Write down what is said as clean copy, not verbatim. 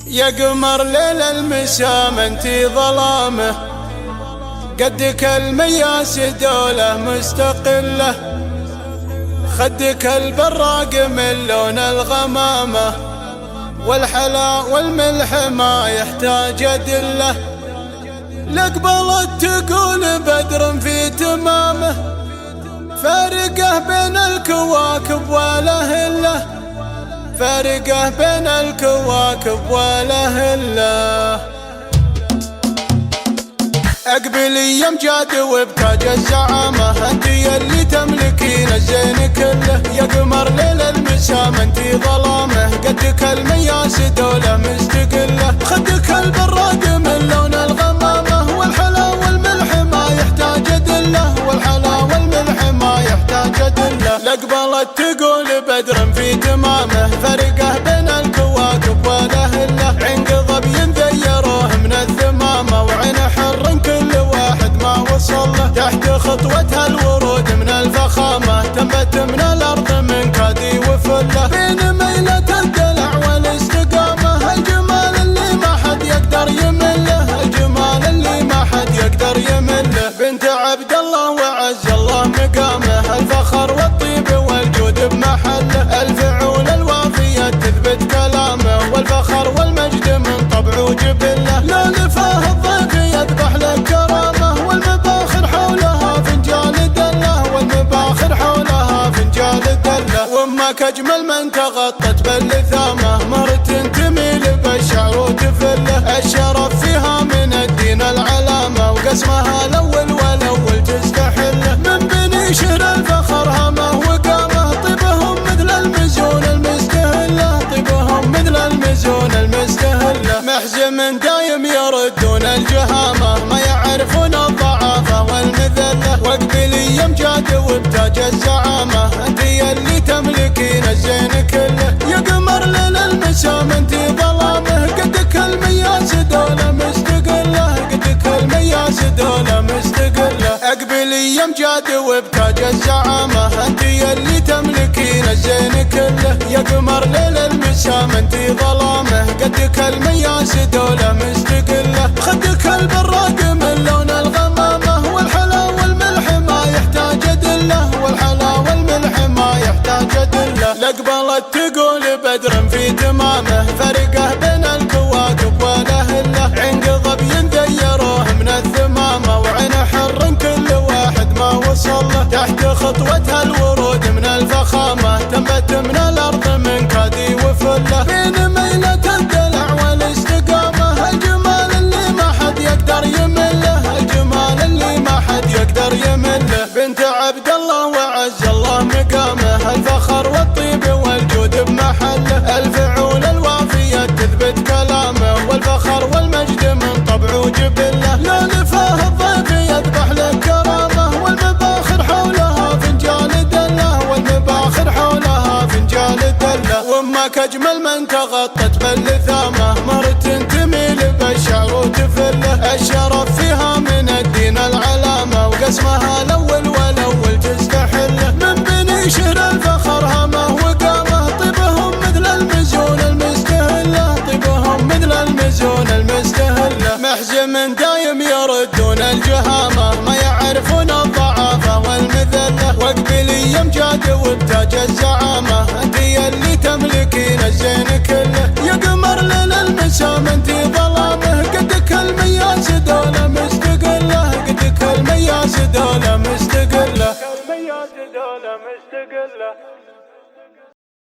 يا قمر ليل المسام انتي ظلامه، قدك المياس دولة مستقلة، خدك البراق من لون الغمامة، والحلا والملح ما يحتاج أدلة، لقبلت تقول بدر في تمامه، فارقه بين الكواكب ولا هله، فارقه بين الكواكب ولا هله. اقبلي امجاد وبتاج الزعامة، انتي اللي تملكين الزين كله، يا قمر ليل المسام انتي ظلامه، قدك المياس دولة مستقلة، خدك البراق من لون الغمامة، والحلا والملح ما يحتاج أدلة، والحلا والملح ما يحتاج أدلة، لقبلت تقول بدر في تمامه، فرقه بين الكواكب ولا هله، عنقضب ينذيروه من الثمامة، وعين حر كل واحد ما وصل له، تحت خطوتها الورود من الفخامة، تنبت من الأرض من كادي وفله، بين ميلة الدلع والاستقامة، الجمال اللي ما حد يقدر يمله، الجمال اللي ما حد يقدر يمله، بنت عبد الله وعز الله مقامه، الفخر والطيب والجود بمحله، الفعول الوافية تثبت كلامه، والفخر والمجد من طبعه جبله، لا لفاه الضيف يذبح لك كرامه، والمباخر حولها فنجال دله، والمباخر حولها فنجال دله، وامك اجمل من تغطت باللثامه، مرت تميل بالشعر وتفله، الشرف فيها من الدين العلامه، وقسمها الاول والاول تستحله، من بني شهر الفخر همه وقامه، طيبهم مثل المزون المستهله، طيبهم مثل المزون المستهله، محزم دايم يردون الجهامه، ما يعرفون الضعافه والمذله، واقبلي امجاد وبتاج الزعامه، انتي اللي تملكين الزين كله، يا قمر ليل المسام انتي ظلامه، قدك المياس دولة مستقلة، قدك المياس دولة مستقلة، اقبلي امجاد وبتاج الزعامه، انتي اللي تملكين الزين كله، يا قمر ليل المسام انتي ظلامه، قدك المياس دولة مستقلة، خدك البراق من لون الغمامة، والحلا والملح ما يحتاج أدلة، والحلا والملح ما يحتاج أدلة، لقبلت تقول بدر في تمامه، فرقه بين الكواكب ولا هله، عنقضب ينذيروه من الثمامة، وعين حر كل واحد ما وصل له، تحت خطوتها الورود من الفخامة، تنبت من الأرض من كادي وفله، بين ميلة الدلع والاستقامة، الجمال اللي ما حد يقدر يمله، الجمال اللي ما حد يقدر يمله، بنت عبد الله وعز الله مقامه، الفخر والطيب والجود بمحله، الفعول الوافية تثبت كلامه، والفخر والمجد من طبعه جبله، لا لفاه الضيف يذبح لك كرامه، والمباخر حولها فنجال دله، والمباخر حولها فنجال دله، وامك اجمل من تغطت باللثامه، مرت تميل بالشعر وتفله، الشرف فيها من الدين العلامه، وقسمها الاول والاول تستحله، من بني شهر الفخر همه وقامه، طيبهم مثل المزون المستهله، طيبهم مثل المزون المستهله، محزم دايم يردون الجهامه، ما يعرفون الضعافه والمذله، واقبلي امجاد وبتاج الزعامه، انتي اللي تملكين الزين كله، يا قمر ليل المسام انتي ظلامه، قدك المياس دولة مستقلة، قدك المياس دولة مستقلة، المياس دولة مستقلة.